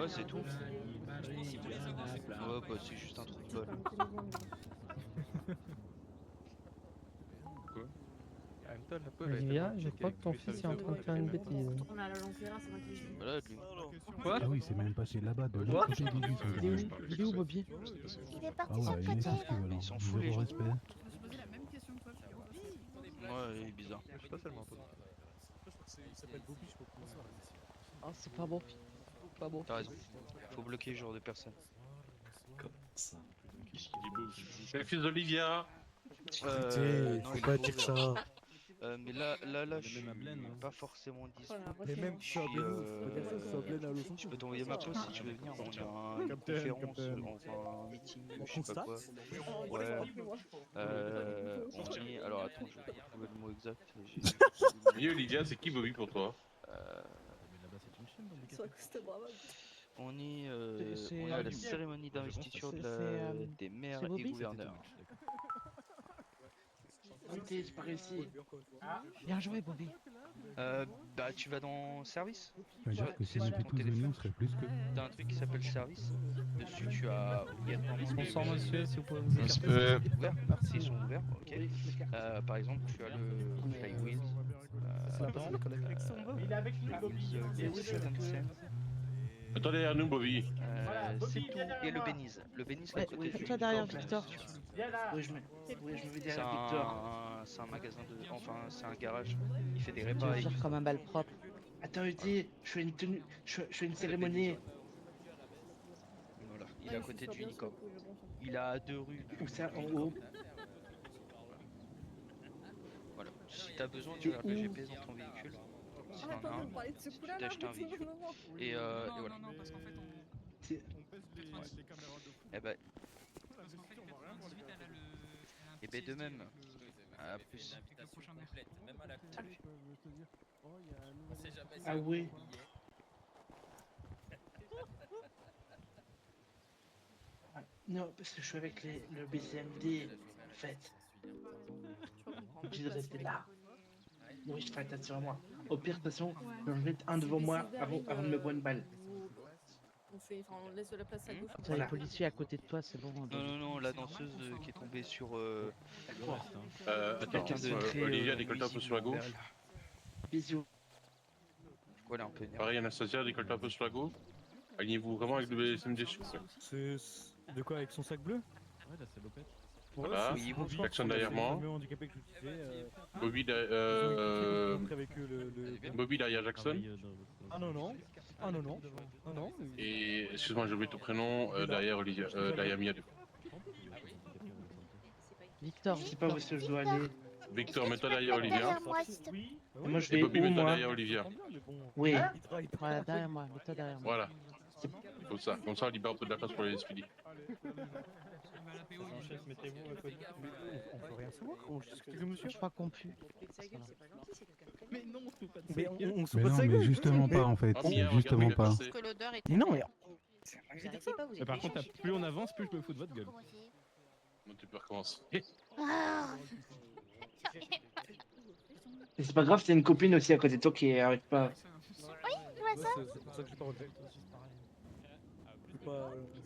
Ouais, c'est tout. Si tous les ans on fait quoi? Ouais, bah c'est juste un trou de balle. Quoi? Anton, la pauvre, elle est Olivia, tellement je petite crois qu'avec que tous ton les fils est services en de train de l'eau, faire elle une fait même pas. bêtise. On est à la Longterra, c'est vrai que Je suis malade, lui. Quoi? Ah oui, c'est même passé là-bas, de Quoi? l'autre côté du bus. Il est où Bobby? Il est Ah parti sur ouais, le côté là. équivalent. Il s'en fout, les Zéro gens. respect. Je me suis posé la même question que toi, frérot. Ouais, il est bizarre. Je suis pas seulement un peu. Ah, c'est pas bon. Pas bon. T'as raison. Faut bloquer ce genre de personnes. C'est le fils d'Olivia. Non, il est pas ouvert. Mais là, je suis pas forcément dispo. Je peux t'envoyer ma pause si tu veux venir. On a une conférence, enfin un meeting, je sais pas quoi. Ouais. On est. Alors attends, je vais trouver le mot exact. Et Olivia, c'est qui Bobby pour toi? On est à la cérémonie d'investiture des maires et gouverneurs. J'ai pas réussi. Bien joué, Bobby. Bah tu vas dans service. C'est-à-dire que si on était tous venus, on serait plus que. T'as un truc qui s'appelle service. Dessus tu as obligatoirement Bonsoir, des monsieur, si vous pouvez vous écarter. ouverts. S'ils sont ouverts, ok. Par exemple, tu as le Flywheels. Il est avec lui, Bobby. Les Seven Sense. Attends derrière nous, Bobby. C'est tout. Et le Beniz. Le Beniz qui est à côté du Toi derrière Victor. Victor. Viens là. Oui, je me vais C'est derrière Victor. c'est un magasin de. Enfin, c'est un garage. Il fait des Tu répas. veux faire comme un bal propre. Attends, Udi, je fais une tenue, je fais une cérémonie. Voilà. Il est à côté du Unicom. Il a 2 rues. Où ça, en haut? Voilà. Si t'as besoin, tu regardes le GPS dans ton véhicule. Si t'en as un, tu t'achètes un véhicule. Et voilà. Non, non, parce qu'en fait, C'est- Eh ben, parce qu'en fait, 98, elle a le. et ben de même. À plus. Avec le prochain maire. Salut. Ah oui. Ah, non, parce que je suis avec le BCMD, en fait. Obligé de rester là. Oui, je fais attention à moi. Au pire, de toute façon, je vais mettre un devant moi avant de me boire une balle. On laisse de la place à gauche. T'as les policiers à côté de toi, c'est bon. Non, la danseuse qui est tombée sur. Attends, Quelqu'un de très. Olivia, décolle un peu sur la gauche. Bisous. Pourquoi elle est un peu énervée? Pareil, Anastasia, décolle un peu sur la gauche. Alignez-vous vraiment avec le BSMD, s'il vous plaît. De quoi, avec son sac bleu? Voilà. Oui, Bobby. Jackson derrière moi. Handicapé que j'utilisais. Bobby, Bobby derrière Jackson. Ah non, non. Ah non, non. Ah non. Et excuse-moi, j'ai oublié ton prénom. Derrière Olivia, derrière Mia. Victor. Je sais pas où est-ce que je dois aller. Victor, mets-toi derrière Olivia. Derrière moi, s'il te plaît. Et moi, je Et vais Bobby, où, mets-toi moi? derrière Olivia. Oui. Voilà, derrière moi, mets-toi derrière moi. Voilà. Comme ça, on libère un peu de la place pour les SPD. À la PO, il Mettez-vous à côté. On peut rien savoir. On discute avec le monsieur. Je crois qu'on pue. Mais non, mais on se Mais passe non, sa mais gueule. justement pas en fait. Ah, Mia, C'est justement regarde, pas. il a Que l'odeur est. Mais non, mais. Mais Par contre, plus on avance, plus je me fous de votre gueule. Non, tu peux recommencer. Ah. Mais c'est pas grave, c'est une copine aussi à côté de toi qui arrive pas. Je vois ça. C'est pour ça que j'ai pas relevé.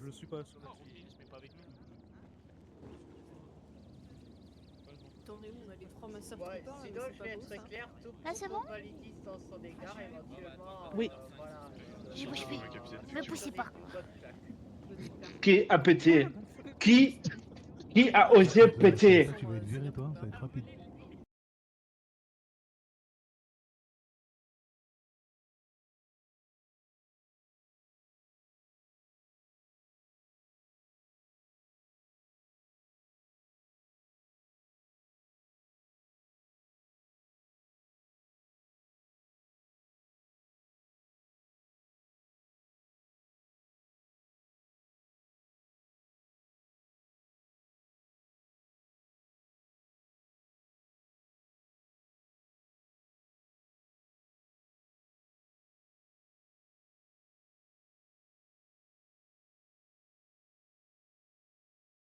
Je le suis pas. T'en es où? Les trois masseurs qui Ouais, parlent, sinon, mais je c'est vais pas beau, être ça. clair, tout Là, c'est bon? validise dans son égard, éventuellement. Oui. Voilà. J'y bouge plus. Me poussez pas. Qui a pété? Qui a osé péter? Tu vas être viré toi, ça va être rapide.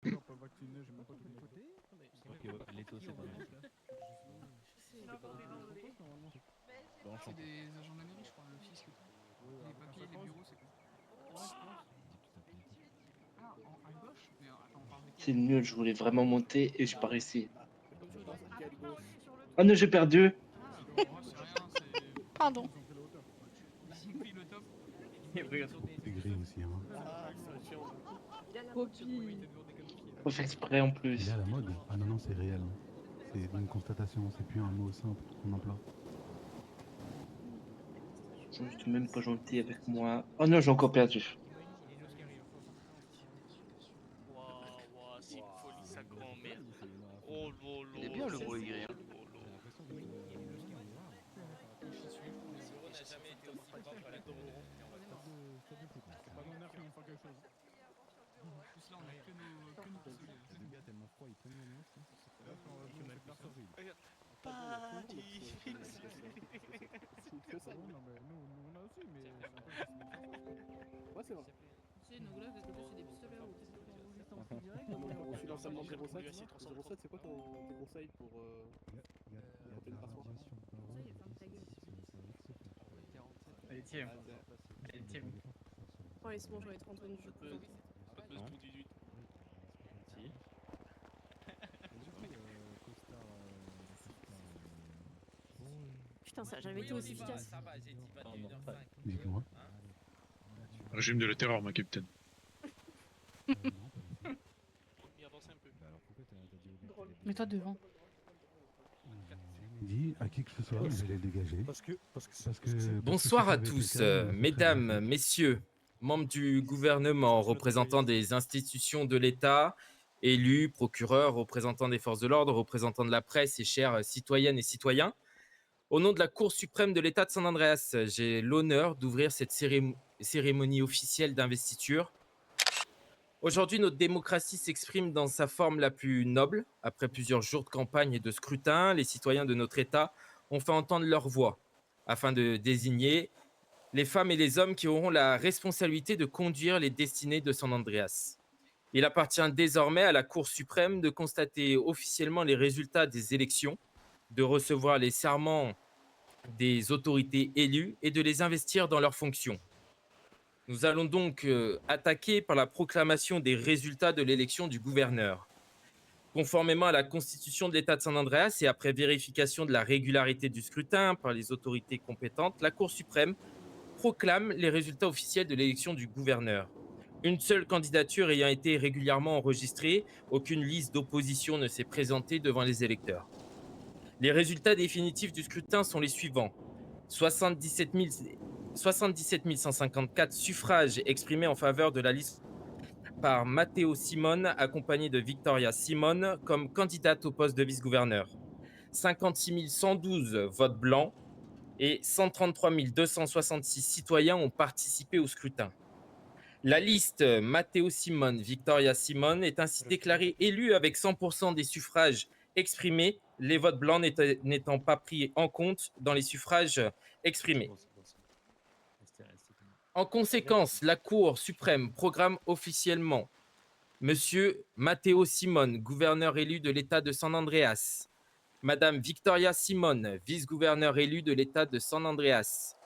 Pas vacciné, j'ai même pas tout côté. L'étau, c'est pas mal. C'est des agents de la mairie, je crois, le fisc. Les papiers, les bureaux, c'est quoi? C'est nul, je voulais vraiment monter et je pars ici. Oh non, j'ai perdu. Pardon. C'est gris aussi. Hein. Faut faire exprès en plus. Il est à la mode. Ah non, non, c'est réel. Hein. C'est une constatation, c'est plus un mot simple qu'on emploie. Ils sont juste même pas gentils avec moi. Oh non, j'ai encore perdu. C'est une folie, sa grand-mère. Oh lolo. Il est bien le mot aigri. Hein. On suit l'enseignement 07. 07, c'est quoi ton conseil pour Allez, tiens. Allez, tiens. Oh, laisse-moi, j'en ai 30 ans de jeu. Putain, ça a jamais été aussi efficace. Dites-moi. Régime de la terreur, ma capitaine. Mets-toi devant. Dis à qui que ce soit, je vais les dégager. Bonsoir à tous, mesdames, messieurs, membres du gouvernement, représentants des institutions de l'État, élus, procureurs, représentants des forces de l'ordre, représentants de la presse et chers citoyennes et citoyens. Au nom de la Cour suprême de l'État de San Andreas, j'ai l'honneur d'ouvrir cette cérémonie officielle d'investiture. Aujourd'hui, notre démocratie s'exprime dans sa forme la plus noble. Après plusieurs jours de campagne et de scrutin, les citoyens de notre État ont fait entendre leur voix afin de désigner les femmes et les hommes qui auront la responsabilité de conduire les destinées de San Andreas. Il appartient désormais à la Cour suprême de constater officiellement les résultats des élections, de recevoir les serments des autorités élues et de les investir dans leurs fonctions. Nous allons donc attaquer par la proclamation des résultats de l'élection du gouverneur. Conformément à la Constitution de l'État de San Andreas et après vérification de la régularité du scrutin par les autorités compétentes, la Cour suprême proclame les résultats officiels de l'élection du gouverneur. Une seule candidature ayant été régulièrement enregistrée, aucune liste d'opposition ne s'est présentée devant les électeurs. Les résultats définitifs du scrutin sont les suivants. 77 154 suffrages exprimés en faveur de la liste par Matteo Simone, accompagné de Victoria Simone, comme candidate au poste de vice-gouverneur. 56 112 votes blancs et 133 266 citoyens ont participé au scrutin. La liste Matteo Simone, Victoria Simone est ainsi déclarée élue avec 100% des suffrages exprimés, les votes blancs n'étant pas pris en compte dans les suffrages exprimés. En conséquence, la Cour suprême programme officiellement Monsieur Matteo Simone, gouverneur élu de l'État de San Andreas, Madame Victoria Simone, vice-gouverneur élu de l'État de San Andreas.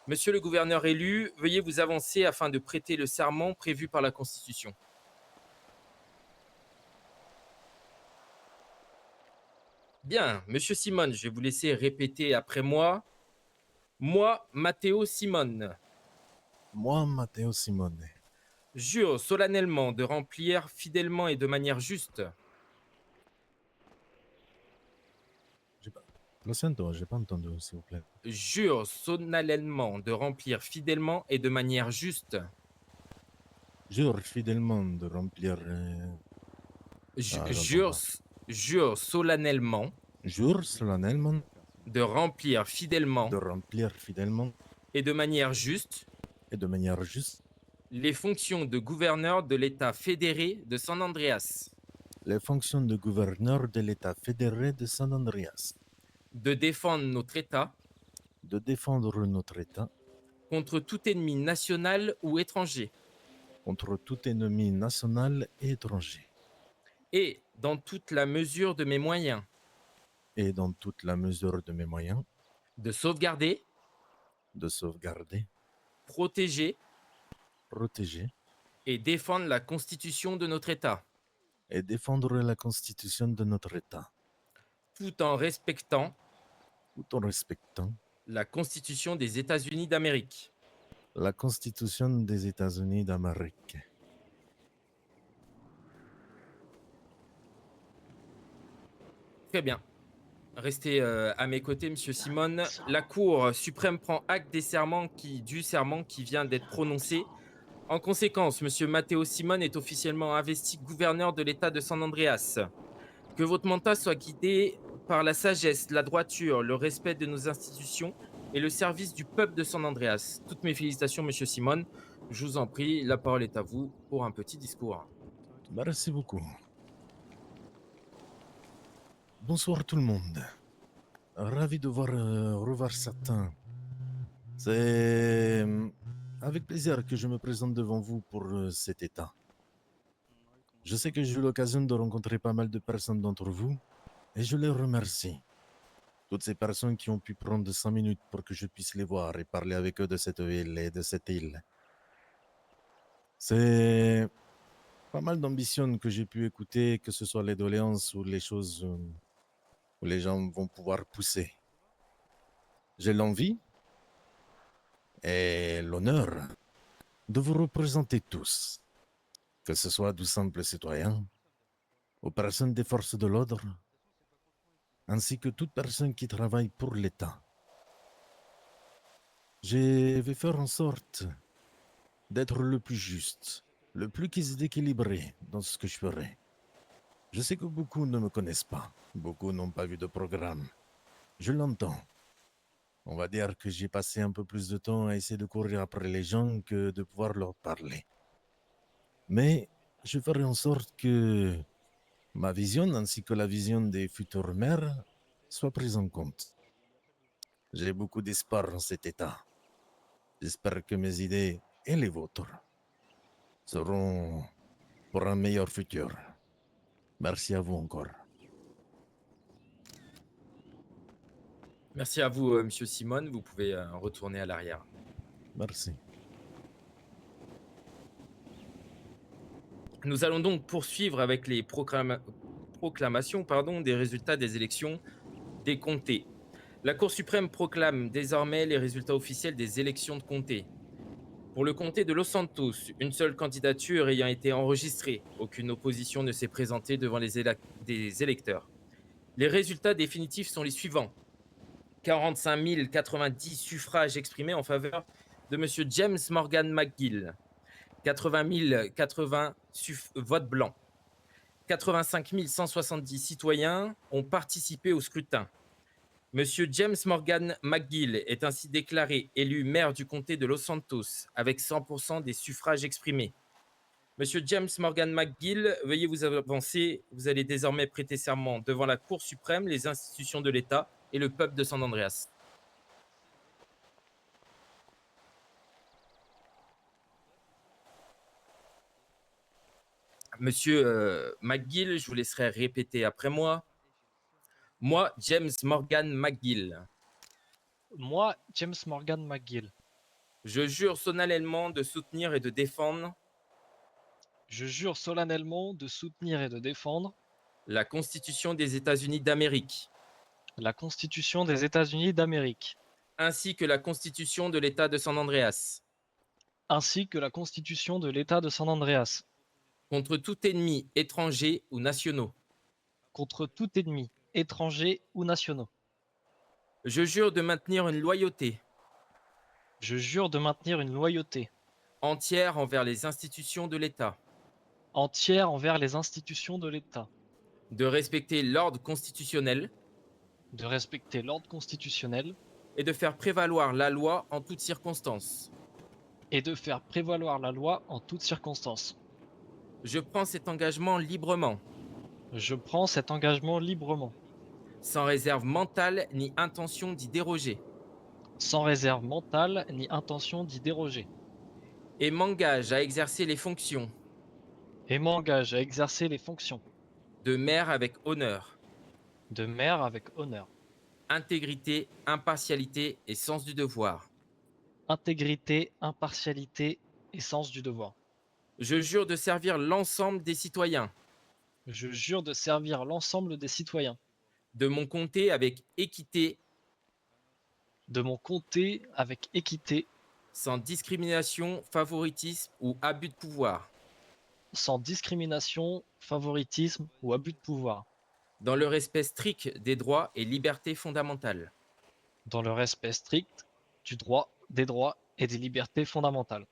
Monsieur le gouverneur élu, veuillez vous avancer afin de prêter le serment prévu par la Constitution. Bien, Monsieur Simone, je vais vous laisser répéter après moi. Moi, Matteo Simone. Moi, Matteo Simone. Jure solennellement de remplir fidèlement et de manière juste. Lo sento, j'ai pas entendu, s'il vous plaît. Jure solennellement de remplir fidèlement et de manière juste. Jure fidèlement de remplir. Jure solennellement. Jure solennellement. De remplir fidèlement. De remplir fidèlement. Et de manière juste. Et de manière juste. Les fonctions de gouverneur de l'État fédéré de San Andreas. Les fonctions de gouverneur de l'État fédéré de San Andreas. De défendre notre État. De défendre notre État. Contre tout ennemi national ou étranger. Contre tout ennemi national et étranger. Et dans toute la mesure de mes moyens. Et dans toute la mesure de mes moyens. De sauvegarder. De sauvegarder. Protéger. protéger et défendre la Constitution de notre État, et défendre la Constitution de notre État, tout en respectant la Constitution des États-Unis d'Amérique. la Constitution des États-Unis d'Amérique. Très bien. Restez à mes côtés, Monsieur Simone. La Cour suprême prend acte du serment qui vient d'être prononcé. En conséquence, Monsieur Matteo Simone est officiellement investi gouverneur de l'État de San Andreas. Que votre mandat soit guidé par la sagesse, la droiture, le respect de nos institutions et le service du peuple de San Andreas. Toutes mes félicitations, Monsieur Simone. Je vous en prie, la parole est à vous pour un petit discours. Merci beaucoup. Bonsoir tout le monde. Ravi de revoir certains. C'est avec plaisir que je me présente devant vous pour cet état. Je sais que j'ai eu l'occasion de rencontrer pas mal de personnes d'entre vous et je les remercie. Toutes ces personnes qui ont pu prendre 5 minutes pour que je puisse les voir et parler avec eux de cette ville et de cette île. C'est pas mal d'ambition que j'ai pu écouter, que ce soit les doléances ou les choses où les gens vont pouvoir pousser. J'ai l'envie et l'honneur de vous représenter tous, que ce soit de simples citoyens, aux personnes des forces de l'ordre, ainsi que toute personne qui travaille pour l'État. Je vais faire en sorte d'être le plus juste, le plus équilibré dans ce que je ferai. Je sais que beaucoup ne me connaissent pas, beaucoup n'ont pas vu de programme. Je l'entends. On va dire que j'ai passé un peu plus de temps à essayer de courir après les gens que de pouvoir leur parler. Mais je ferai en sorte que ma vision ainsi que la vision des futurs maires soient prises en compte. J'ai beaucoup d'espoir en cet état. J'espère que mes idées et les vôtres seront pour un meilleur futur. Merci à vous encore. Merci à vous, Monsieur Simone. Vous pouvez retourner à l'arrière. Merci. Nous allons donc poursuivre avec les proclamations des résultats des élections des comtés. La Cour suprême proclame désormais les résultats officiels des élections de comté. Pour le comté de Los Santos, une seule candidature ayant été enregistrée. Aucune opposition ne s'est présentée devant les électeurs. Les résultats définitifs sont les suivants. 45 090 suffrages exprimés en faveur de M. James Morgan McGill. 80 080 votes blancs. 85 170 citoyens ont participé au scrutin. M. James Morgan McGill est ainsi déclaré élu maire du comté de Los Santos avec 100% des suffrages exprimés. M. James Morgan McGill, veuillez vous avancer. Vous allez désormais prêter serment devant la Cour suprême, les institutions de l'État et le peuple de San Andreas. Monsieur McGill, je vous laisserai répéter après moi. Moi, James Morgan McGill. Moi, James Morgan McGill. Je jure solennellement de soutenir et de défendre. Je jure solennellement de soutenir et de défendre. La Constitution des États-Unis d'Amérique. La Constitution des États-Unis d'Amérique. Ainsi que la Constitution de l'État de San Andreas. Ainsi que la Constitution de l'État de San Andreas. Contre tout ennemi étranger ou nationaux. Contre tout ennemi étrangers ou nationaux. Je jure de maintenir une loyauté. Je jure de maintenir une loyauté. Entière envers les institutions de l'État. Entière envers les institutions de l'État. De respecter l'ordre constitutionnel. De respecter l'ordre constitutionnel. Et de faire prévaloir la loi en toutes circonstances. Et de faire prévaloir la loi en toutes circonstances. Je prends cet engagement librement. Je prends cet engagement librement. Sans réserve mentale ni intention d'y déroger. Sans réserve mentale ni intention d'y déroger. Et m'engage à exercer les fonctions. Et m'engage à exercer les fonctions. De maire avec honneur. De maire avec honneur. Intégrité, impartialité et sens du devoir. Intégrité, impartialité et sens du devoir. Je jure de servir l'ensemble des citoyens Je jure de servir l'ensemble des citoyens de mon comté avec équité, de mon comté avec équité, sans discrimination, favoritisme ou abus de pouvoir, sans discrimination, favoritisme ou abus de pouvoir, dans le respect strict des droits et libertés fondamentales. dans le respect strict du droit, des droits et des libertés fondamentales.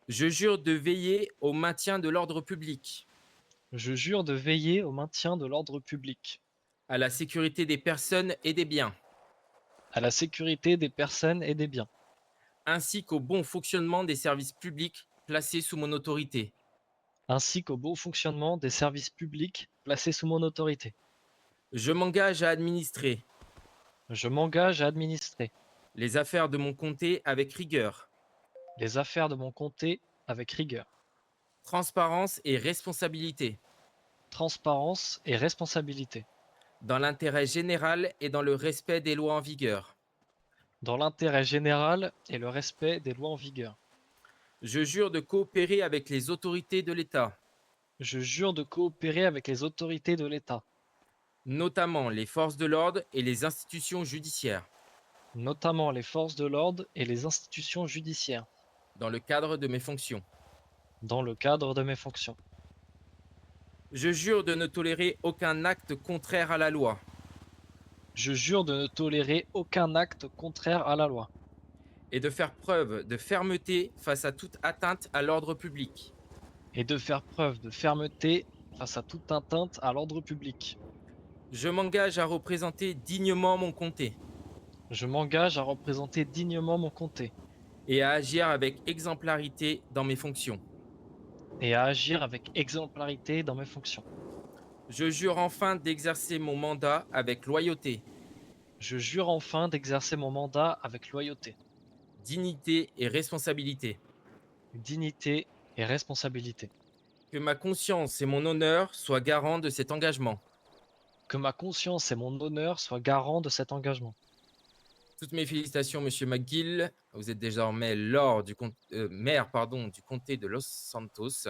Je jure de veiller au maintien de l'ordre public, Je jure de veiller au maintien de l'ordre public, à la sécurité des personnes et des biens, à la sécurité des personnes et des biens, ainsi qu'au bon fonctionnement des services publics placés sous mon autorité. ainsi qu'au bon fonctionnement des services publics placés sous mon autorité. Je m'engage à administrer Je m'engage à administrer les affaires de mon comté avec rigueur, les affaires de mon comté avec rigueur, transparence et responsabilité, transparence et responsabilité, dans l'intérêt général et dans le respect des lois en vigueur. dans l'intérêt général et le respect des lois en vigueur. Je jure de coopérer avec les autorités de l'État, Je jure de coopérer avec les autorités de l'État, notamment les forces de l'ordre et les institutions judiciaires, notamment les forces de l'ordre et les institutions judiciaires, dans le cadre de mes fonctions. dans le cadre de mes fonctions. Je jure de ne tolérer aucun acte contraire à la loi, Je jure de ne tolérer aucun acte contraire à la loi et de faire preuve de fermeté face à toute atteinte à l'ordre public. et de faire preuve de fermeté face à toute atteinte à l'ordre public. Je m'engage à représenter dignement mon comté Je m'engage à représenter dignement mon comté et à agir avec exemplarité dans mes fonctions. et à agir avec exemplarité dans mes fonctions. Je jure enfin d'exercer mon mandat avec loyauté, Je jure enfin d'exercer mon mandat avec loyauté, dignité et responsabilité. dignité et responsabilité. Que ma conscience et mon honneur soient garants de cet engagement. Que ma conscience et mon honneur soient garants de cet engagement. Toutes mes félicitations, Monsieur McGill. Vous êtes désormais maire du comté de Los Santos.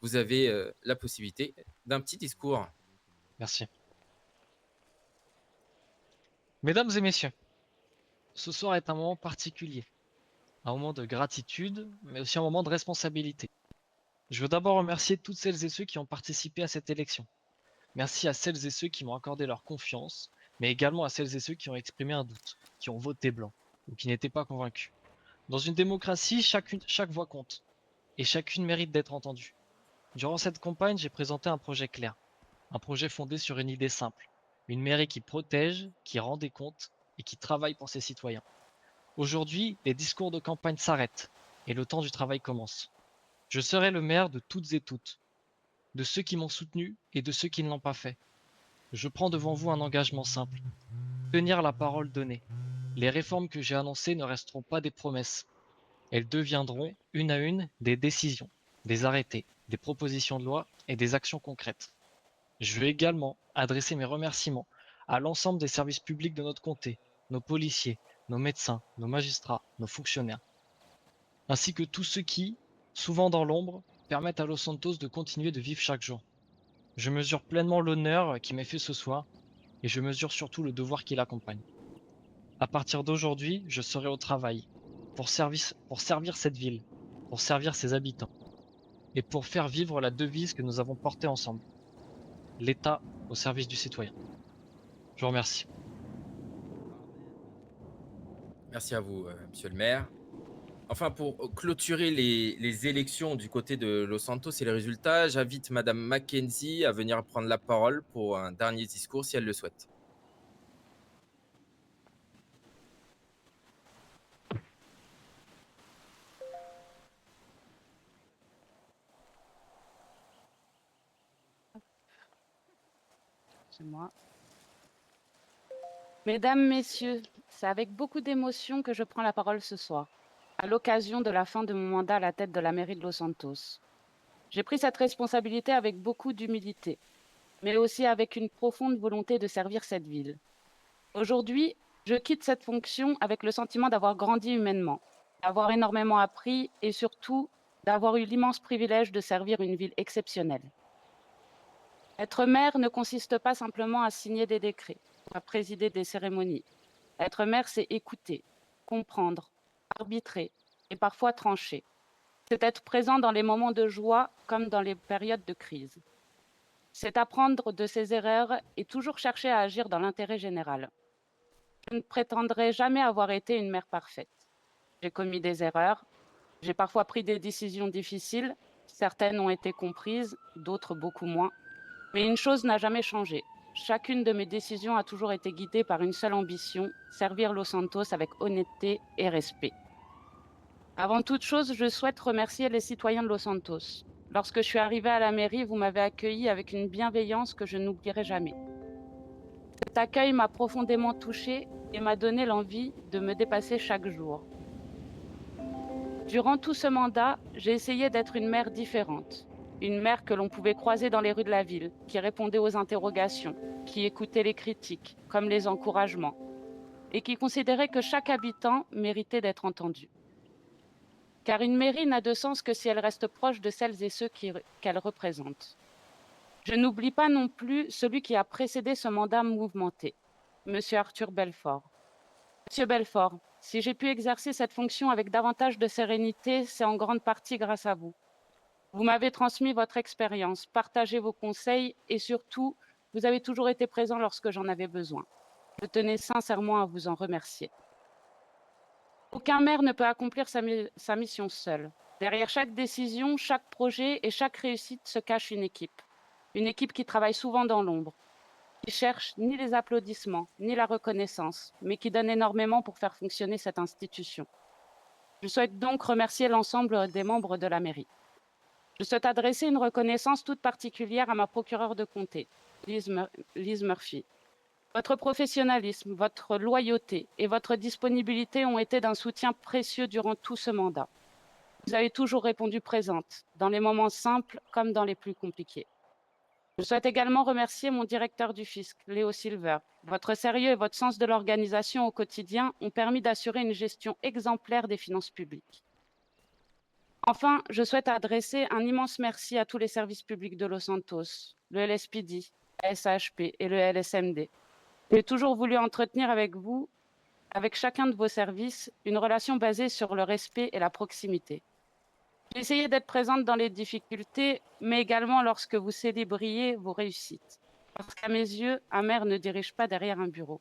Vous avez la possibilité d'un petit discours. Merci. Mesdames et messieurs, ce soir est un moment particulier. Un moment de gratitude, mais aussi un moment de responsabilité. Je veux d'abord remercier toutes celles et ceux qui ont participé à cette élection. Merci à celles et ceux qui m'ont accordé leur confiance, mais également à celles et ceux qui ont exprimé un doute, qui ont voté blanc ou qui n'étaient pas convaincus. Dans une démocratie, chaque voix compte, et chacune mérite d'être entendue. Durant cette campagne, j'ai présenté un projet clair, un projet fondé sur une idée simple, une mairie qui protège, qui rend des comptes et qui travaille pour ses citoyens. Aujourd'hui, les discours de campagne s'arrêtent et le temps du travail commence. Je serai le maire de toutes et toutes, de ceux qui m'ont soutenu et de ceux qui ne l'ont pas fait. Je prends devant vous un engagement simple, tenir la parole donnée. Les réformes que j'ai annoncées ne resteront pas des promesses. Elles deviendront, une à une, des décisions, des arrêtés, des propositions de loi et des actions concrètes. Je veux également adresser mes remerciements à l'ensemble des services publics de notre comté, nos policiers, nos médecins, nos magistrats, nos fonctionnaires, ainsi que tous ceux qui, souvent dans l'ombre, permettent à Los Santos de continuer de vivre chaque jour. Je mesure pleinement l'honneur qui m'est fait ce soir et je mesure surtout le devoir qui l'accompagne. À partir d'aujourd'hui, je serai au travail pour servir cette ville, pour servir ses habitants et pour faire vivre la devise que nous avons portée ensemble. L'État au service du citoyen. Je vous remercie. Merci à vous, Monsieur le maire. Enfin, pour clôturer les élections du côté de Los Santos et les résultats, j'invite Madame Mackenzie à venir prendre la parole pour un dernier discours si elle le souhaite. C'est moi. Mesdames, Messieurs, c'est avec beaucoup d'émotion que je prends la parole ce soir, à l'occasion de la fin de mon mandat à la tête de la mairie de Los Santos. J'ai pris cette responsabilité avec beaucoup d'humilité, mais aussi avec une profonde volonté de servir cette ville. Aujourd'hui, je quitte cette fonction avec le sentiment d'avoir grandi humainement, d'avoir énormément appris et surtout d'avoir eu l'immense privilège de servir une ville exceptionnelle. Être maire ne consiste pas simplement à signer des décrets, à présider des cérémonies. Être maire, c'est écouter, comprendre, arbitrer et parfois trancher. C'est être présent dans les moments de joie comme dans les périodes de crise. C'est apprendre de ses erreurs et toujours chercher à agir dans l'intérêt général. Je ne prétendrai jamais avoir été une mère parfaite. J'ai commis des erreurs, j'ai parfois pris des décisions difficiles, certaines ont été comprises, d'autres beaucoup moins. Mais une chose n'a jamais changé. Chacune de mes décisions a toujours été guidée par une seule ambition, servir Los Santos avec honnêteté et respect. Avant toute chose, je souhaite remercier les citoyens de Los Santos. Lorsque je suis arrivée à la mairie, vous m'avez accueillie avec une bienveillance que je n'oublierai jamais. Cet accueil m'a profondément touchée et m'a donné l'envie de me dépasser chaque jour. Durant tout ce mandat, j'ai essayé d'être une mère différente. Une mère que l'on pouvait croiser dans les rues de la ville, qui répondait aux interrogations, qui écoutait les critiques, comme les encouragements, et qui considérait que chaque habitant méritait d'être entendu. Car une mairie n'a de sens que si elle reste proche de celles et ceux qu'elle représente. Je n'oublie pas non plus celui qui a précédé ce mandat mouvementé, M. Arthur Belfort. Monsieur Belfort, si j'ai pu exercer cette fonction avec davantage de sérénité, c'est en grande partie grâce à vous. Vous m'avez transmis votre expérience, partagé vos conseils et surtout, vous avez toujours été présent lorsque j'en avais besoin. Je tenais sincèrement à vous en remercier. Aucun maire ne peut accomplir sa mission seul. Derrière chaque décision, chaque projet et chaque réussite se cache une équipe. Une équipe qui travaille souvent dans l'ombre, qui cherche ni les applaudissements, ni la reconnaissance, mais qui donne énormément pour faire fonctionner cette institution. Je souhaite donc remercier l'ensemble des membres de la mairie. Je souhaite adresser une reconnaissance toute particulière à ma procureure de comté, Liz Murphy. Votre professionnalisme, votre loyauté et votre disponibilité ont été d'un soutien précieux durant tout ce mandat. Vous avez toujours répondu présente, dans les moments simples comme dans les plus compliqués. Je souhaite également remercier mon directeur du fisc, Léo Silver. Votre sérieux et votre sens de l'organisation au quotidien ont permis d'assurer une gestion exemplaire des finances publiques. Enfin, je souhaite adresser un immense merci à tous les services publics de Los Santos, le LSPD, la SAHP et le LSMD. J'ai toujours voulu entretenir avec vous, avec chacun de vos services, une relation basée sur le respect et la proximité. J'ai essayé d'être présente dans les difficultés, mais également lorsque vous célébriez vos réussites. Parce qu'à mes yeux, un maire ne dirige pas derrière un bureau.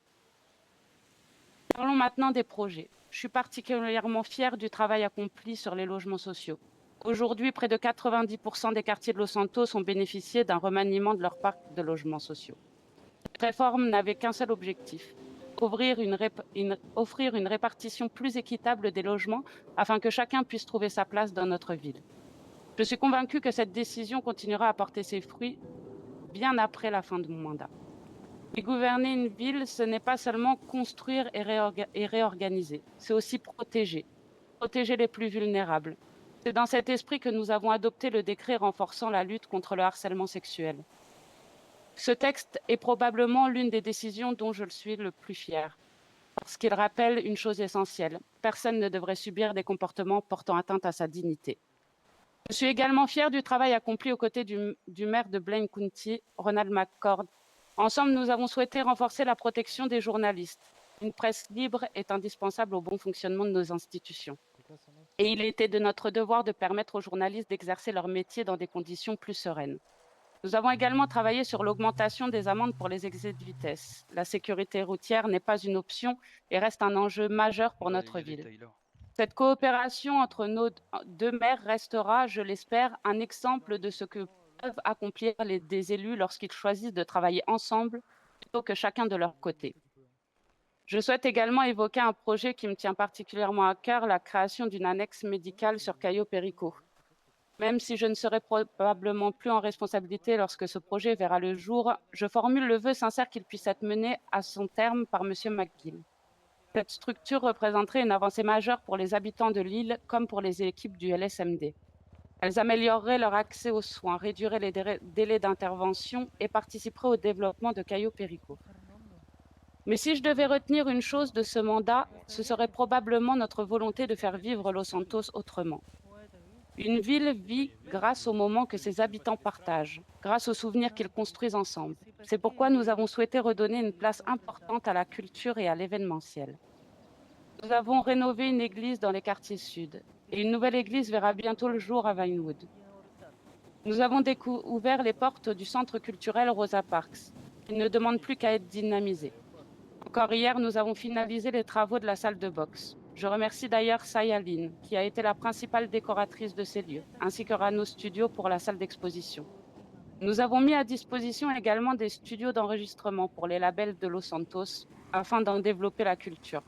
Parlons maintenant des projets. Je suis particulièrement fière du travail accompli sur les logements sociaux. Aujourd'hui, près de 90% des quartiers de Los Santos ont bénéficié d'un remaniement de leur parc de logements sociaux. Cette réforme n'avait qu'un seul objectif, offrir une répartition plus équitable des logements afin que chacun puisse trouver sa place dans notre ville. Je suis convaincue que cette décision continuera à porter ses fruits bien après la fin de mon mandat. Et gouverner une ville, ce n'est pas seulement construire et réorganiser, c'est aussi protéger les plus vulnérables. C'est dans cet esprit que nous avons adopté le décret renforçant la lutte contre le harcèlement sexuel. Ce texte est probablement l'une des décisions dont je suis le plus fière, parce qu'il rappelle une chose essentielle. Personne ne devrait subir des comportements portant atteinte à sa dignité. Je suis également fière du travail accompli aux côtés du maire de Blaine County, Ronald McCord. Ensemble, nous avons souhaité renforcer la protection des journalistes. Une presse libre est indispensable au bon fonctionnement de nos institutions. Et il était de notre devoir de permettre aux journalistes d'exercer leur métier dans des conditions plus sereines. Nous avons également travaillé sur l'augmentation des amendes pour les excès de vitesse. La sécurité routière n'est pas une option et reste un enjeu majeur pour notre ville. Cette coopération entre nos deux maires restera, je l'espère, un exemple de ce que peuvent accomplir des élus lorsqu'ils choisissent de travailler ensemble plutôt que chacun de leur côté. Je souhaite également évoquer un projet qui me tient particulièrement à cœur, la création d'une annexe médicale sur Cayo Perico. Même si je ne serai probablement plus en responsabilité lorsque ce projet verra le jour, je formule le vœu sincère qu'il puisse être mené à son terme par M. McGill. Cette structure représenterait une avancée majeure pour les habitants de l'île comme pour les équipes du LSMD. Elles amélioreraient leur accès aux soins, réduiraient les délais d'intervention et participeraient au développement de Cayo Perico. Mais si je devais retenir une chose de ce mandat, ce serait probablement notre volonté de faire vivre Los Santos autrement. Une ville vit grâce aux moments que ses habitants partagent, grâce aux souvenirs qu'ils construisent ensemble. C'est pourquoi nous avons souhaité redonner une place importante à la culture et à l'événementiel. Nous avons rénové une église dans les quartiers sud et une nouvelle église verra bientôt le jour à Vinewood. Nous avons ouvert les portes du centre culturel Rosa Parks, qui ne demande plus qu'à être dynamisé. Encore hier, nous avons finalisé les travaux de la salle de boxe. Je remercie d'ailleurs Sayaline, qui a été la principale décoratrice de ces lieux, ainsi que Rano Studio pour la salle d'exposition. Nous avons mis à disposition également des studios d'enregistrement pour les labels de Los Santos, afin d'en développer la culture.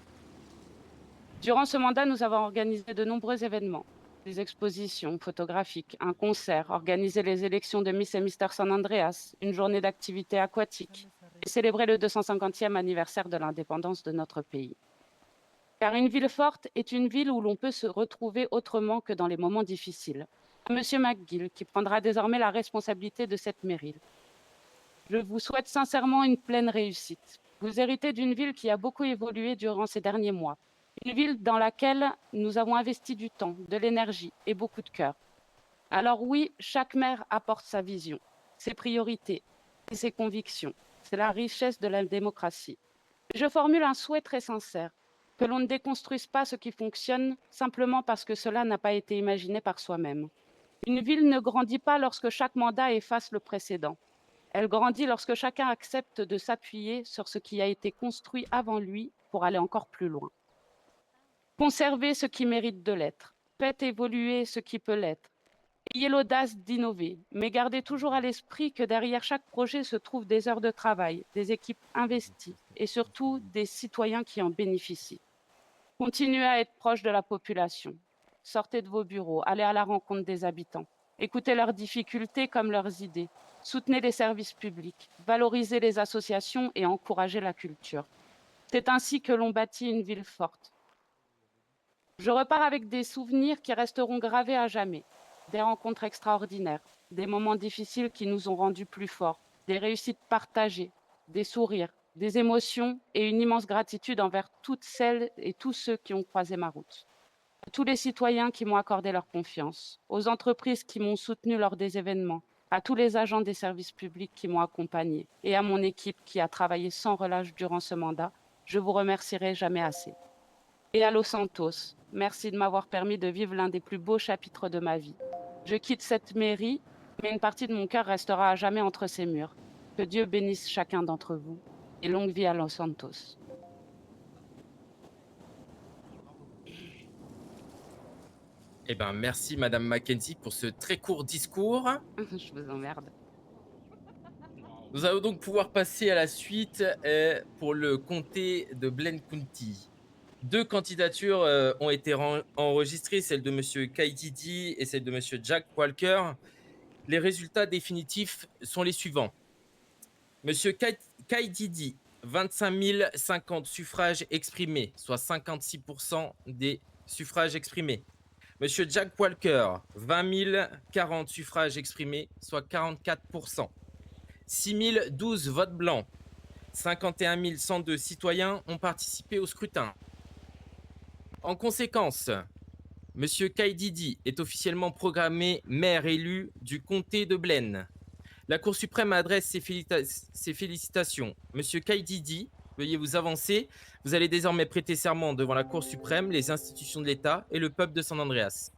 Durant ce mandat, nous avons organisé de nombreux événements, des expositions photographiques, un concert, organisé les élections de Miss et Mister San Andreas, une journée d'activités aquatiques et célébrer le 250e anniversaire de l'indépendance de notre pays. Car une ville forte est une ville où l'on peut se retrouver autrement que dans les moments difficiles. Monsieur McGill, qui prendra désormais la responsabilité de cette mairie. Je vous souhaite sincèrement une pleine réussite. Vous héritez d'une ville qui a beaucoup évolué durant ces derniers mois. Une ville dans laquelle nous avons investi du temps, de l'énergie et beaucoup de cœur. Alors oui, chaque maire apporte sa vision, ses priorités et ses convictions. C'est la richesse de la démocratie. Je formule un souhait très sincère, que l'on ne déconstruise pas ce qui fonctionne simplement parce que cela n'a pas été imaginé par soi-même. Une ville ne grandit pas lorsque chaque mandat efface le précédent. Elle grandit lorsque chacun accepte de s'appuyer sur ce qui a été construit avant lui pour aller encore plus loin. Conservez ce qui mérite de l'être. Faites évoluer ce qui peut l'être. Ayez l'audace d'innover, mais gardez toujours à l'esprit que derrière chaque projet se trouvent des heures de travail, des équipes investies et surtout des citoyens qui en bénéficient. Continuez à être proche de la population. Sortez de vos bureaux, allez à la rencontre des habitants. Écoutez leurs difficultés comme leurs idées. Soutenez les services publics, valorisez les associations et encouragez la culture. C'est ainsi que l'on bâtit une ville forte. Je repars avec des souvenirs qui resteront gravés à jamais. Des rencontres extraordinaires, des moments difficiles qui nous ont rendus plus forts, des réussites partagées, des sourires, des émotions et une immense gratitude envers toutes celles et tous ceux qui ont croisé ma route. À tous les citoyens qui m'ont accordé leur confiance, aux entreprises qui m'ont soutenu lors des événements, à tous les agents des services publics qui m'ont accompagné et à mon équipe qui a travaillé sans relâche durant ce mandat, je vous remercierai jamais assez. Et à Los Santos, merci de m'avoir permis de vivre l'un des plus beaux chapitres de ma vie. Je quitte cette mairie, mais une partie de mon cœur restera à jamais entre ces murs. Que Dieu bénisse chacun d'entre vous et longue vie à Los Santos. Eh ben, merci Madame Mackenzie pour ce très court discours. Je vous emmerde. Nous allons donc pouvoir passer à la suite pour le comté de Blaine County. 2 candidatures ont été enregistrées, celle de M. Kaididi et celle de M. Jack Walker. Les résultats définitifs sont les suivants. M. Kaididi, 25 050 suffrages exprimés, soit 56% des suffrages exprimés. M. Jack Walker, 20 040 suffrages exprimés, soit 44%. 6 012 votes blancs. 51 102 citoyens ont participé au scrutin. En conséquence, M. Kaididi est officiellement programmé maire élu du comté de Blaine. La Cour suprême adresse ses félicitations. M. Kaididi, veuillez vous avancer. Vous allez désormais prêter serment devant la Cour suprême, les institutions de l'État et le peuple de San Andreas.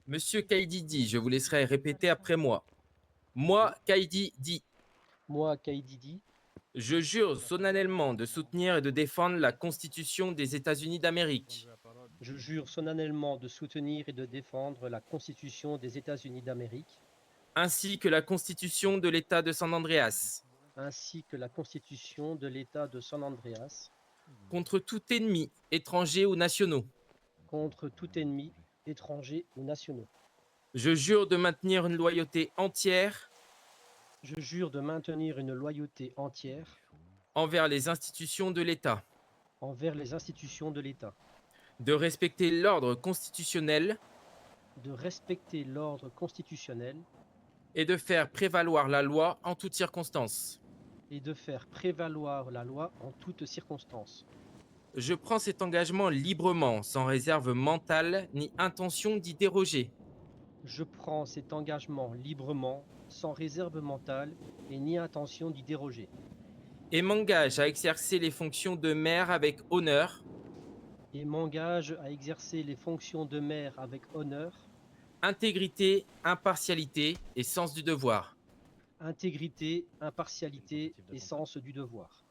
Monsieur Kaididi, je vous laisserai répéter après moi. Moi, Kaididi. Moi, Kaididi. Je jure solennellement de soutenir et de défendre la Constitution des États-Unis d'Amérique. Je jure solennellement de soutenir et de défendre la Constitution des États-Unis d'Amérique. Ainsi que la Constitution de l'État de San Andreas. Ainsi que la Constitution de l'État de San Andreas. Contre tout ennemi, étranger ou nationaux. Contre tout ennemi, étrangers ou nationaux. Je jure de maintenir une loyauté entière. Je jure de maintenir une loyauté entière. Envers les institutions de l'État. Envers les institutions de l'État. De respecter l'ordre constitutionnel. De respecter l'ordre constitutionnel. Et de faire prévaloir la loi en toutes circonstances. Et de faire prévaloir la loi en toutes circonstances. Je prends cet engagement librement, sans réserve mentale ni intention d'y déroger. Je prends cet engagement librement, sans réserve mentale et ni intention d'y déroger. Et m'engage à exercer les fonctions de maire avec honneur, Et m'engage à exercer les fonctions de maire avec honneur, intégrité, impartialité et sens du devoir. intégrité, impartialité et sens du devoir.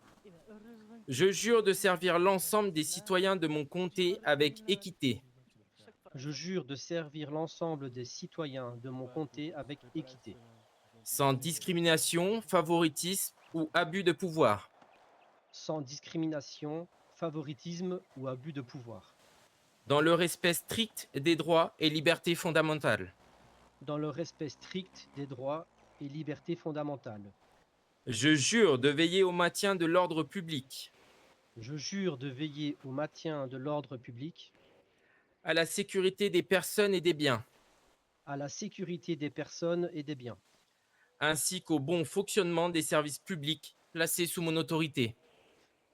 Je jure de servir l'ensemble des citoyens de mon comté avec équité, Je jure de servir l'ensemble des citoyens de mon comté avec équité, sans discrimination, favoritisme ou abus de pouvoir. sans discrimination, favoritisme ou abus de pouvoir, Dans le respect strict des droits et libertés fondamentales. dans le respect strict des droits et libertés fondamentales. Je jure de veiller au maintien de l'ordre public, Je jure de veiller au maintien de l'ordre public, à la sécurité des personnes et des biens, à la sécurité des personnes et des biens, ainsi qu'au bon fonctionnement des services publics placés sous mon autorité.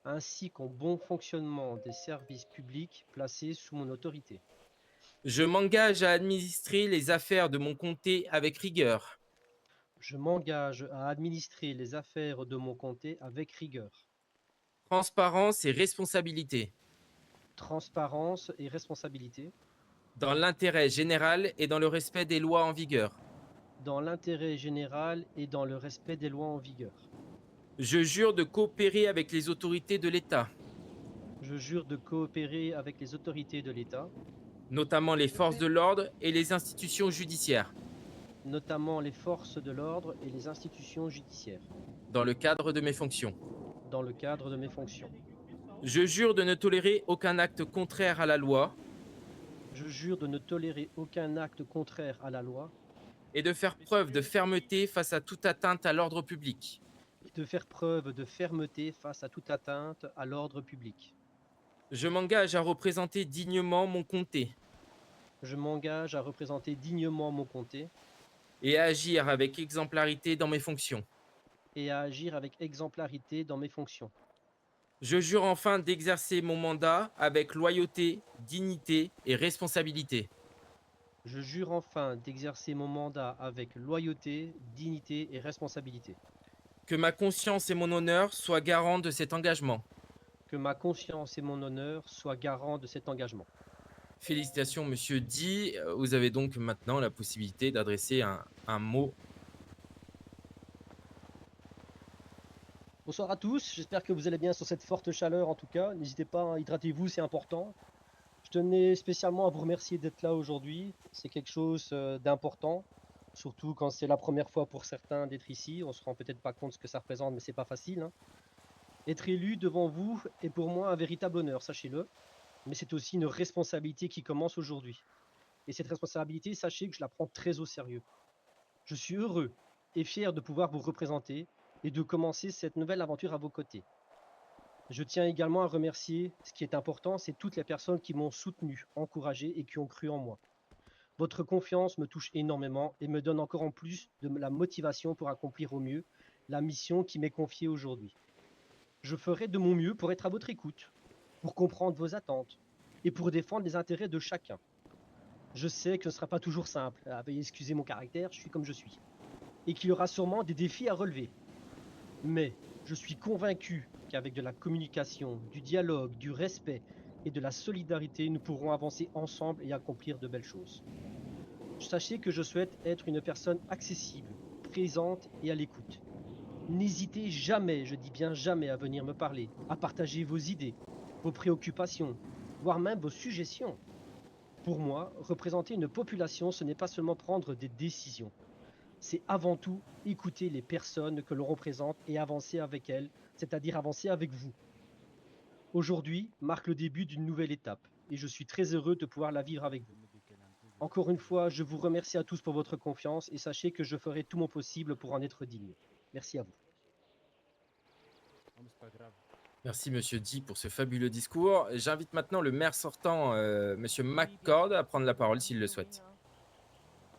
ainsi qu'au bon fonctionnement des services publics placés sous mon autorité. Je m'engage à administrer les affaires de mon comté avec rigueur, Je m'engage à administrer les affaires de mon comté avec rigueur, transparence et responsabilité, transparence et responsabilité, dans l'intérêt général et dans le respect des lois en vigueur. dans l'intérêt général et dans le respect des lois en vigueur. Je jure de coopérer avec les autorités de l'État, Je jure de coopérer avec les autorités de l'État, notamment les forces de l'ordre et les institutions judiciaires, notamment les forces de l'ordre et les institutions judiciaires, dans le cadre de mes fonctions. dans le cadre de mes fonctions. Je jure de ne tolérer aucun acte contraire à la loi Je jure de ne tolérer aucun acte contraire à la loi et de faire preuve de fermeté face à toute atteinte à l'ordre public. et de faire preuve de fermeté face à toute atteinte à l'ordre public. Je m'engage à représenter dignement mon comté Je m'engage à représenter dignement mon comté et à agir avec exemplarité dans mes fonctions. et à agir avec exemplarité dans mes fonctions. Je jure enfin d'exercer mon mandat avec loyauté, dignité et responsabilité. Je jure enfin d'exercer mon mandat avec loyauté, dignité et responsabilité. Que ma conscience et mon honneur soient garants de cet engagement. Que ma conscience et mon honneur soient garants de cet engagement. Félicitations, monsieur Di. Vous avez donc maintenant la possibilité d'adresser un mot. Bonsoir à tous, j'espère que vous allez bien sur cette forte chaleur en tout cas. N'hésitez pas, hydratez-vous, c'est important. Je tenais spécialement à vous remercier d'être là aujourd'hui. C'est quelque chose d'important, surtout quand c'est la première fois pour certains d'être ici. On se rend peut-être pas compte ce que ça représente, mais c'est pas facile, hein. Être élu devant vous est pour moi un véritable honneur, sachez-le. Mais c'est aussi une responsabilité qui commence aujourd'hui. Et cette responsabilité, sachez que je la prends très au sérieux. Je suis heureux et fier de pouvoir vous représenter et de commencer cette nouvelle aventure à vos côtés. Je tiens également à remercier, ce qui est important, c'est toutes les personnes qui m'ont soutenu, encouragé et qui ont cru en moi. Votre confiance me touche énormément et me donne encore en plus de la motivation pour accomplir au mieux la mission qui m'est confiée aujourd'hui. Je ferai de mon mieux pour être à votre écoute, pour comprendre vos attentes et pour défendre les intérêts de chacun. Je sais que ce ne sera pas toujours simple, veuillez excuser mon caractère, je suis comme je suis, et qu'il y aura sûrement des défis à relever. Mais je suis convaincu qu'avec de la communication, du dialogue, du respect et de la solidarité, nous pourrons avancer ensemble et accomplir de belles choses. Sachez que je souhaite être une personne accessible, présente et à l'écoute. N'hésitez jamais, je dis bien jamais, à venir me parler, à partager vos idées, vos préoccupations, voire même vos suggestions. Pour moi, représenter une population, ce n'est pas seulement prendre des décisions. C'est avant tout écouter les personnes que l'on représente et avancer avec elles, c'est-à-dire avancer avec vous. Aujourd'hui marque le début d'une nouvelle étape et je suis très heureux de pouvoir la vivre avec vous. Encore une fois, je vous remercie à tous pour votre confiance et sachez que je ferai tout mon possible pour en être digne. Merci à vous. Merci, monsieur Di, pour ce fabuleux discours. J'invite maintenant le maire sortant, monsieur McCord, à prendre la parole s'il le souhaite.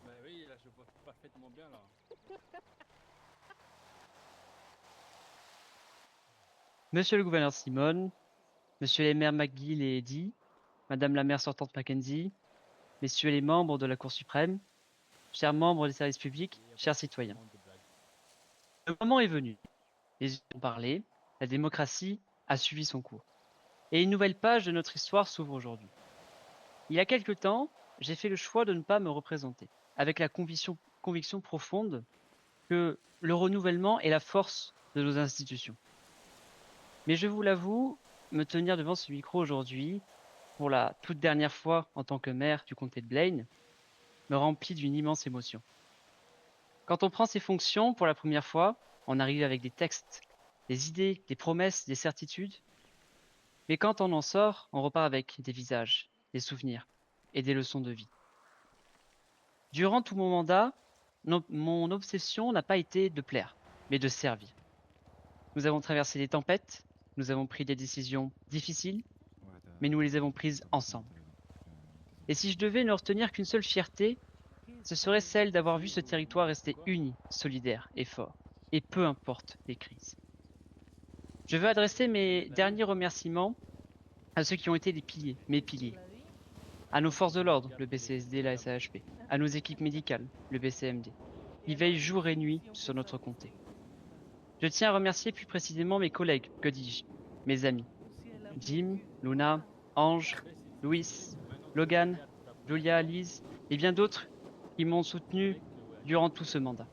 Bah oui, là je vois parfaitement bien là. Monsieur le gouverneur Simone, Monsieur les maires McGill et Eddy, Madame la maire sortante Mackenzie, Messieurs les membres de la Cour suprême, chers membres des services publics, chers citoyens. Le moment est venu. Les yeux ont parlé, la démocratie a suivi son cours. Et une nouvelle page de notre histoire s'ouvre aujourd'hui. Il y a quelque temps, j'ai fait le choix de ne pas me représenter, avec la conviction profonde que le renouvellement est la force de nos institutions. Mais je vous l'avoue, me tenir devant ce micro aujourd'hui, pour la toute dernière fois en tant que maire du comté de Blaine, me remplit d'une immense émotion. Quand on prend ses fonctions pour la première fois, on arrive avec des textes, des idées, des promesses, des certitudes. Mais quand on en sort, on repart avec des visages, des souvenirs et des leçons de vie. Durant tout mon mandat, mon obsession n'a pas été de plaire, mais de servir. Nous avons traversé des tempêtes, nous avons pris des décisions difficiles, mais nous les avons prises ensemble. Et si je devais ne retenir qu'une seule fierté, ce serait celle d'avoir vu ce territoire rester uni, solidaire et fort, et peu importe les crises. Je veux adresser mes derniers remerciements à ceux qui ont été mes piliers, à nos forces de l'ordre, le BCSD et la SAHP, à nos équipes médicales, le BCMD, qui veillent jour et nuit sur notre comté. Je tiens à remercier plus précisément mes collègues, que dis-je, mes amis, Jim, Luna, Ange, Louis, Logan, Julia, Lise et bien d'autres qui m'ont soutenu durant tout ce mandat.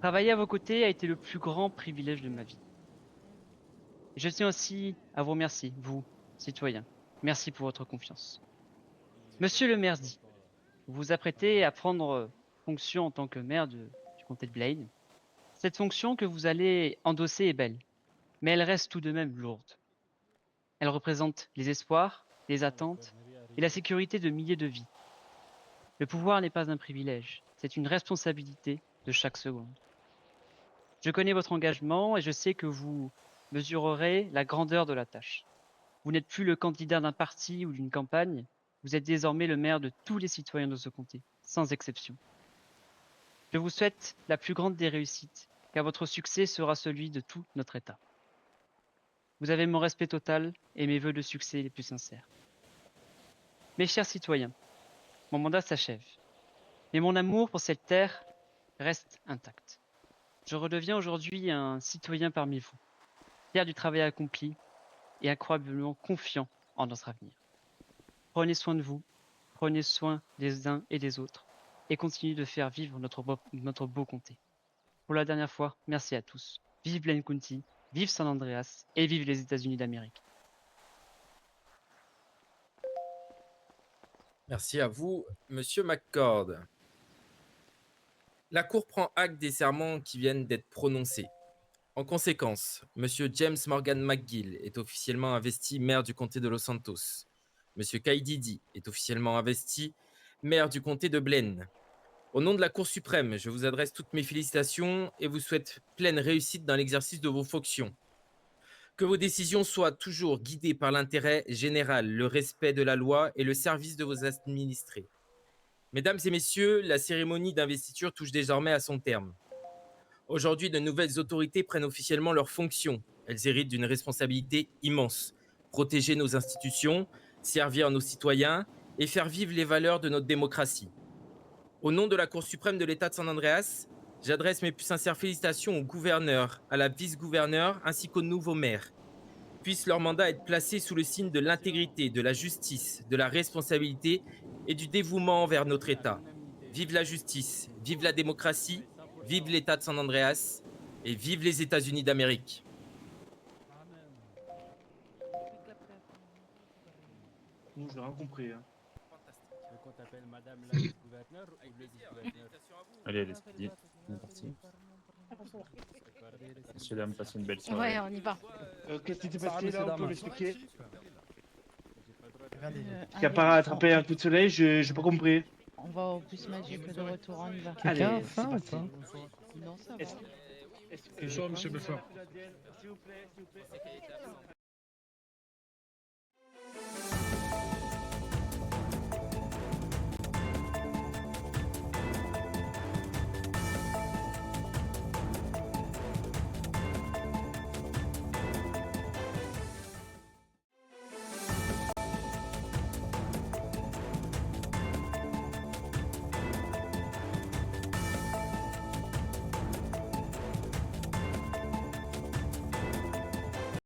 Travailler à vos côtés a été le plus grand privilège de ma vie. Et je tiens aussi à vous remercier, vous, citoyens. Merci pour votre confiance. Monsieur le maire dit, vous vous apprêtez à prendre fonction en tant que maire du comté de Blaine. Cette fonction que vous allez endosser est belle, mais elle reste tout de même lourde. Elle représente les espoirs, les attentes et la sécurité de milliers de vies. Le pouvoir n'est pas un privilège, c'est une responsabilité de chaque seconde. Je connais votre engagement et je sais que vous mesurerez la grandeur de la tâche. Vous n'êtes plus le candidat d'un parti ou d'une campagne, vous êtes désormais le maire de tous les citoyens de ce comté, sans exception. Je vous souhaite la plus grande des réussites, car votre succès sera celui de tout notre État. Vous avez mon respect total et mes vœux de succès les plus sincères. Mes chers citoyens, mon mandat s'achève, mais mon amour pour cette terre reste intact. Je redeviens aujourd'hui un citoyen parmi vous, fier du travail accompli et incroyablement confiant en notre avenir. Prenez soin de vous, prenez soin des uns et des autres, et continuez de faire vivre notre beau comté. Pour la dernière fois, merci à tous. Vive Blaine County, vive San Andreas et vive les États-Unis d'Amérique. Merci à vous, Monsieur McCord. La Cour prend acte des serments qui viennent d'être prononcés. En conséquence, Monsieur James Morgan McGill est officiellement investi maire du comté de Los Santos. Monsieur Kay Didi est officiellement investi maire du comté de Blaine. Au nom de la Cour suprême, je vous adresse toutes mes félicitations et vous souhaite pleine réussite dans l'exercice de vos fonctions. Que vos décisions soient toujours guidées par l'intérêt général, le respect de la loi et le service de vos administrés. Mesdames et messieurs, la cérémonie d'investiture touche désormais à son terme. Aujourd'hui, de nouvelles autorités prennent officiellement leurs fonctions. Elles héritent d'une responsabilité immense. Protéger nos institutions, servir nos citoyens et faire vivre les valeurs de notre démocratie. Au nom de la Cour suprême de l'État de San Andreas, j'adresse mes plus sincères félicitations au gouverneur, à la vice-gouverneure ainsi qu'aux nouveaux maires. Puisse leur mandat être placé sous le signe de l'intégrité, de la justice, de la responsabilité et du dévouement envers notre État. Vive la justice, vive la démocratie, vive l'État de San Andreas et vive les États-Unis d'Amérique. Non, j'ai rien compris. Hein. Tu veux qu'on t'appelle Madame la vice-gouverneure ou le vice-gouverneur? Allez, c'est parti. On est parti. Messieurs, dames, passez une belle soirée. Ouais, on y va. Qu'est-ce qui s'est passé là, on peut m'expliquer? Qui a pas attrapé un coup de soleil, j'ai pas compris. On va au bus magique de retour, on y va. Allez, Quelqu'un a faim ou pas? Non, ça va. Bonsoir, monsieur Beffort.